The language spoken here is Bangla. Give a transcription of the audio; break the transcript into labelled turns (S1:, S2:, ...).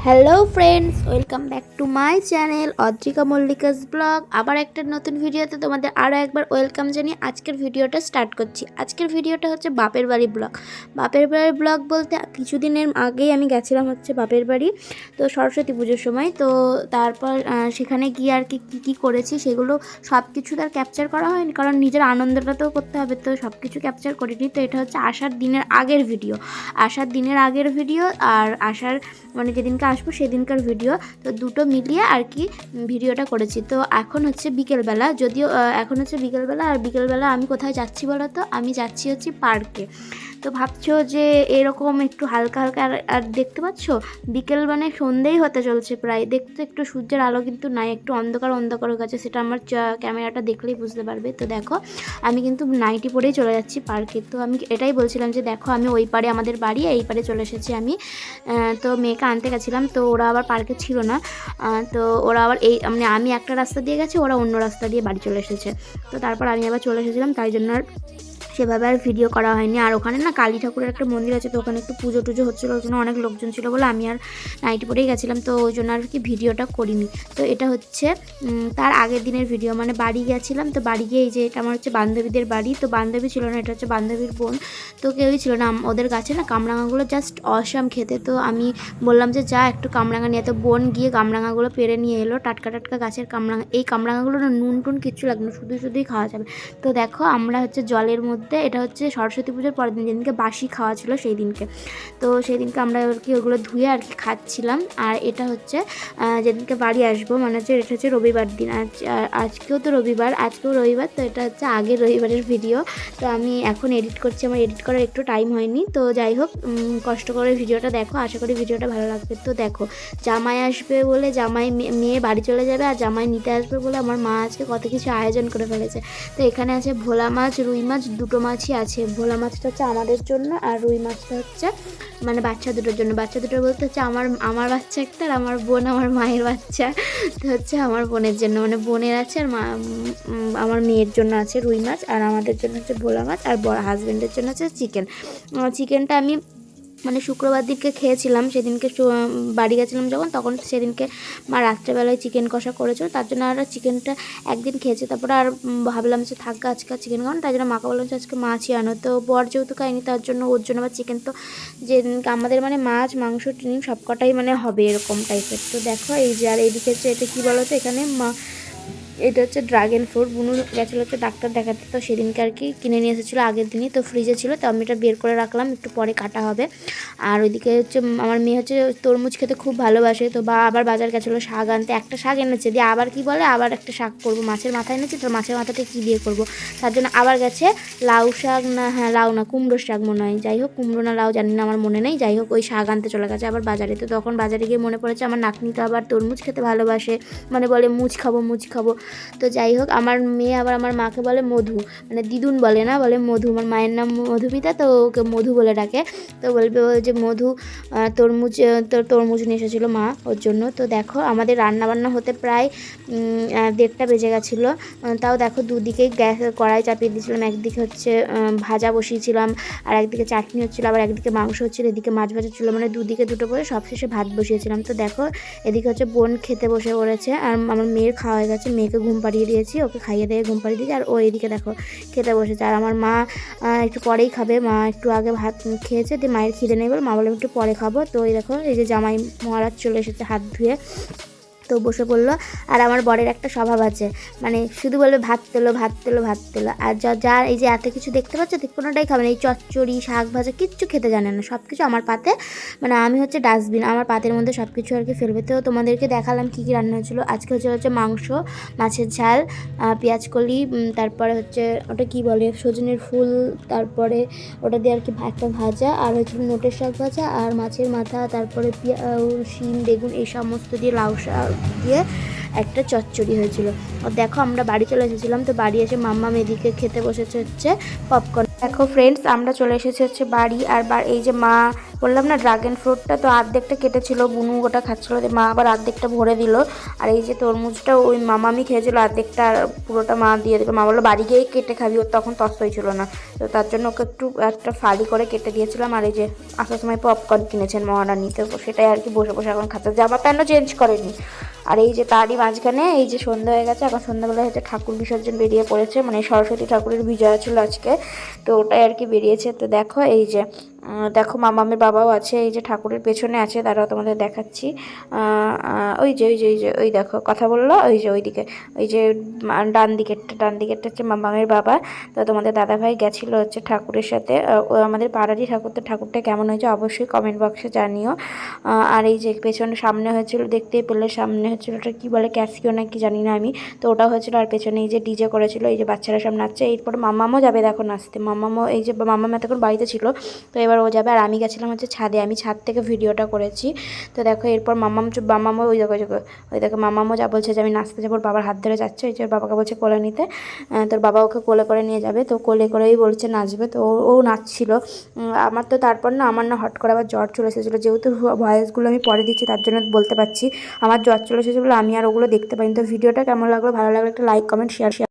S1: Hello friends, welcome back to my channel Adrika Mallika's blog. আবার একটা নতুন ভিডিওতে তোমাদের আরও একবার ওয়েলকাম জানিয়ে আজকের ভিডিওটা স্টার্ট করছি। আজকের ভিডিওটা হচ্ছে বাপের বাড়ি ব্লগ। বাপের বাড়ির ব্লগ বলতে কিছুদিনের আগেই আমি গেছিলাম হচ্ছে বাপের বাড়ি, তো সরস্বতী পুজোর সময়। তো তারপর সেখানে গিয়ে আর কী করেছি সেগুলো সব কিছু তার ক্যাপচার করা হয়নি, কারণ নিজের আনন্দটাতেও করতে হবে, তো সব কিছু ক্যাপচার করিনি। তো এটা হচ্ছে আসার দিনের আগের ভিডিও, আর আসার মানে যেদিনকে আসবো সেদিনকার ভিডিও। তো দুটো মিলিয়ে আর কি ভিডিওটা করেছি। তো এখন হচ্ছে বিকেলবেলা, যদিও এখন হচ্ছে বিকেলবেলা, আর বিকেলবেলা আমি কোথায় যাচ্ছি বলো তো? আমি যাচ্ছি হচ্ছে পার্কে। তো ভাবছো যে এরকম একটু হালকা হালকা আর দেখতে পাচ্ছ বিকেল মানে সন্ধেই হতে চলছে প্রায়, দেখতে একটু সূর্যের আলো কিন্তু নাই, একটু অন্ধকার অন্ধকার হয়ে গেছে, সেটা আমার ক্যামেরাটা দেখলেই বুঝতে পারবে। তো দেখো আমি কিন্তু নাইটি পরেই চলে যাচ্ছি পার্কে। তো আমি এটাই বলছিলাম যে দেখো আমি ওই পারে আমাদের বাড়ি, এই পারে চলে এসেছি আমি। তো মেয়েকে আনতে গেছিলাম, তো ওরা আবার পার্কে ছিল না। তো ওরা আবার মানে আমি একটা রাস্তা দিয়ে গেছি, ওরা অন্য রাস্তা দিয়ে বাড়ি চলে এসেছে। তো তারপর আমি আবার চলে এসেছিলাম, তাই জন্য সেভাবে আর ভিডিও করা হয়নি। আর ওখানে না কালী ঠাকুরের একটা মন্দির আছে, তো ওখানে একটু পুজো টুজো হচ্ছিলো, ওই জন্য অনেক লোকজন ছিল বলে আমি আর নাইটি পরেই গেছিলাম, তো ওই জন্য আর কি ভিডিওটা করিনি। তো এটা হচ্ছে তার আগের দিনের ভিডিও, মানে বাড়ি গেছিলাম। তো বাড়ি গিয়ে এই যে এটা আমার হচ্ছে বান্ধবীদের বাড়ি। তো বান্ধবী ছিল না, এটা হচ্ছে বান্ধবীর বোন। তো কেউই ছিল না, ওদের গাছে না কামরাঙাগুলো জাস্ট অসাম খেতে। তো আমি বললাম যে যা একটু কামরাঙা নিয়ে, তো বোন গিয়ে কামরাঙাগুলো পেরে নিয়ে এলো, টাটকা টাটকা গাছের কামরাঙা। এই কামরাঙাগুলো না নুন টুন কিচ্ছু লাগবে না, শুধুই খাওয়া যাবে। তো দেখো আমরা হচ্ছে জলের মধ্যে, এটা হচ্ছে সরস্বতী পুজোর পরের দিন, যেদিনকে বাসি খাওয়া ছিল সেই দিনকে। তো সেই দিনকে আমরা আর কি ওগুলো ধুয়ে আর কি খাচ্ছিলাম। আর এটা হচ্ছে যেদিনকে বাড়ি আসবো, মানে হচ্ছে এটা হচ্ছে রবিবার দিন। আজকেও তো রবিবার, তো এটা হচ্ছে আগের রবিবারের ভিডিও। তো আমি এখন এডিট করছি, আমার এডিট করার একটু টাইম হয়নি। তো যাই হোক, কষ্ট করে ভিডিওটা দেখো, আশা করি ভিডিওটা ভালো লাগবে। তো দেখো জামাই আসবে বলে, মেয়ে বাড়ি চলে যাবে, আর জামাই নিতে আসবে বলে আমার মা আজকে কত কিছু আয়োজন করে ফেলেছে। তো এখানে আছে ভোলা মাছ, রুই মাছ, দুটো মাছই আছে। ভোলা মাছটা হচ্ছে আমাদের জন্য, আর রুই মাছটা হচ্ছে মানে বাচ্চা দুটোর জন্য। বাচ্চা দুটো বলতে হচ্ছে আমার বাচ্চা একটা, আর আমার বোন, আমার মায়ের বাচ্চা। তো হচ্ছে আমার বোনের জন্য, মানে বোনের আছে, আর আমার মেয়ের জন্য আছে রুই মাছ, আর আমাদের জন্য হচ্ছে ভোলা মাছ, আর হাজব্যান্ডের জন্য হচ্ছে চিকেনটা আমি মানে শুক্রবার দিনকে খেয়েছিলাম, সেদিনকে বাড়ি গেছিলাম যখন, তখন সেদিনকে মা রাত্রেবেলায় চিকেন কষা করেছিল, তার জন্য আর চিকেনটা একদিন খেয়েছে। তারপরে আর ভাবলাম যে থাক আজকে চিকেন খাওয়ান, তাই জন্য মাকে বললাম যে আজকে মাছই আনো। তো বর যেহেতু খায়নি, তার জন্য ওর জন্য আবার চিকেন। তো যে আমাদের মানে মাছ মাংস টিন সব কটাই মানে হবে এরকম টাইপের। তো দেখো এই যে, আর এইদিকে হচ্ছে এটা কী বলো তো, এখানে এটা হচ্ছে ড্রাগন ফ্রুট। বুনু গেছিলো হচ্ছে ডাক্তার দেখাতে, তো সেদিনকে আর কি কিনে নিয়ে এসেছিলো আগের দিনই, তো ফ্রিজে ছিল, তো আমি এটা বের করে রাখলাম, একটু পরে কাটা হবে। আর ওইদিকে হচ্ছে আমার মেয়ে হচ্ছে তরমুজ খেতে খুব ভালোবাসে, তো আবার বাজার গেছিলো শাক আনতে, একটা শাক এনেছে, দিয়ে আবার কি বলে আবার একটা শাক করবো, মাছের মাথা এনেছে, তো মাছের মাথাটা কী দিয়ে করবো, তার জন্য আবার গেছে লাউ শাক, না হ্যাঁ লাউ না কুমড়োর শাক মনে হয়, যাই হোক কুমড়ো না লাউ জানি না, আমার মনে নেই, যাই হোক ওই শাক আনতে চলে গেছে আবার বাজারে। তো তখন বাজারে গিয়ে মনে পড়েছে আমার নাতনি তো আবার তরমুজ খেতে ভালোবাসে, মানে বলে মুজ খাবো। তো যাই হোক আমার মেয়ে আবার আমার মাকে বলে মধু, মানে দিদুন বলে না, বলে মধু। আমার মায়ের নাম মধুমিতা, তো ওকে মধু বলে ডাকে। তো বলবে ও যে মধু তরমুজ নিয়ে এসেছিলো মা ওর জন্য। তো দেখো আমাদের রান্নাবান্না হতে প্রায় 1:30টা বেজে গেছিলো। তাও দেখো দুদিকেই গ্যাস কড়াই চাপিয়ে দিয়েছিলাম, একদিকে হচ্ছে ভাজা বসিয়েছিলাম, আর একদিকে চাটনি হচ্ছিলো, আবার একদিকে মাংস হচ্ছিলো, এদিকে মাছ ভাজা ছিল, মানে দুদিকে দুটো করে সবশেষে ভাত বসিয়েছিলাম। তো দেখো এদিকে হচ্ছে বোন খেতে বসে পড়েছে, আর আমার মেয়ের খাওয়া হয়ে গেছে, মেয়েকে ঘুম পাড়িয়ে দিয়েছি, ওকে খাইয়ে দিয়ে ঘুম পাড়িয়ে দিয়েছি, আর ও এদিকে দেখো খেতে বসেছে। আর আমার মা একটু পরেই খাবে, মা একটু আগে ভাত খেয়েছে, দিয়ে মায়ের খিদে নেই বলে মা বলে একটু পরে খাবো। তো এই দেখো এই যে জামাই মহারাজ চলে এসেছে হাত ধুয়ে, তো বসে পড়লো। আর আমার বরের একটা স্বভাব আছে, মানে শুধু বলবে ভাত তেলো। আর যা এই যে এত কিছু দেখতে পাচ্ছ, কোনোটাই খাবে না, এই চচ্চড়ি শাক ভাজা কিচ্ছু খেতে জানে না, সব কিছু আমার পাতে, মানে আমি হচ্ছে ডাস্টবিন, আমার পাতের মধ্যে সব কিছু আর কি ফেলবে। তো তোমাদেরকে দেখালাম কী রান্না হয়েছিলো আজকে। হচ্ছে মাংস, মাছের ঝাল, পেঁয়াজকলি, তারপরে হচ্ছে ওটা কি বলে সজনের ফুল, তারপরে ওটা দিয়ে আর কি একটা ভাজা, আর হচ্ছে নোটের শাক ভাজা, আর মাছের মাথা, তারপরে শিম বেগুন এই সমস্ত দিয়ে লাউ শাক দিয়ে একটা চচ্চড়ি হয়েছিল। দেখো আমরা বাড়ি চলে এসেছিলাম, তো বাড়ি এসে মাম্মা মেদিকে খেতে বসেছে হচ্ছে পপকর্ন। দেখো ফ্রেন্ডস আমরা চলে এসেছি হচ্ছে বাড়ি, আর এই যে মা বললাম না ড্রাগন ফ্রুটটা তো অর্ধেকটা কেটেছিল, বুনু ওটা খাচ্ছিলো, মা আবার অর্ধেকটা ভরে দিল। আর এই যে তরমুজটা ওই মামামি খেয়েছিল অর্ধেকটা, আর পুরোটা মা দিয়ে দিল। মা বললো বাড়ি গিয়েই কেটে খাবি, ওর তখন তস হয়েছিল না, তো তার জন্য ওকে একটু একটা ফালি করে কেটে দিয়েছিলাম। আর এই যে আসার সময় পপকর্ন কিনেছেন মহারানী, তো সেটাই আর কি বসে বসে এখন খাচ্ছে, জামা প্যান্টও চেঞ্জ করেনি। আর এই যে তারই মাঝখানে এই যে সন্ধ্যা হয়ে গেছে, এখন সন্ধ্যাবেলা হচ্ছে ঠাকুর বিসর্জন বেরিয়ে পড়েছে, মানে সরস্বতী ঠাকুরের বিজয়া ছিল আজকে, তো ওটাই আর কি বেরিয়েছে। তো দেখো এই যে দেখো মামামের বাবাও আছে, এই যে ঠাকুরের পেছনে আছে, তারাও তোমাদের দেখাচ্ছি। ওই যে ওই যে ওই যে ওই দেখো কথা বললো, ওই যে ওইদিকে ওই যে ডান দিকেরটা হচ্ছে মামামের বাবা। তো তোমাদের দাদাভাই গেছিলো হচ্ছে ঠাকুরের সাথে, ও আমাদের পাড়ারই ঠাকুর, তো ঠাকুরটা কেমন হয়েছে অবশ্যই কমেন্ট বক্সে জানিও। আর এই যে পেছনে সামনে হয়েছিল, দেখতেই পেলে সামনে হচ্ছিল ওটা কী বলে, ক্যাসিও না কি জানি না আমি, তো ওটা হয়েছিল। আর পেছনে এই যে ডিজে করেছিল, এই যে বাচ্চারা সব নাচছে। এরপরে মামামও যাবে দেখো নাচতে, মামামও এই যে মামাম এতক্ষণ বাড়িতে ছিল, তো এবার ও যাবে। আর আমি গেছিলাম হচ্ছে ছাদে, আমি ছাদ থেকে ভিডিওটা করেছি। তো দেখো এরপর মামামও ওই দেখো মামামও যা বলছে যে আমি নাচতে যাবো, ওর বাবার হাত ধরে যাচ্ছে, এই যে বাবাকে বলছে কোলে নিতে, তোর বাবা ওকে কোলে করে নিয়ে যাবে, তো কোলে করেই বলছে নাচবে, তো ও নাচছিল। আমার তো তারপর না আমার না হট করে আবার জ্বর চলে এসেছিলো, যেহেতু ভয়েসগুলো আমি পরে দিচ্ছি তার জন্য বলতে পারছি, আমার জ্বর চলে এসেছিলো, আমি আর ওগুলো দেখতে পাইনি। তো ভিডিওটা কেমন লাগলো, ভালো লাগলে একটা লাইক কমেন্ট শেয়ার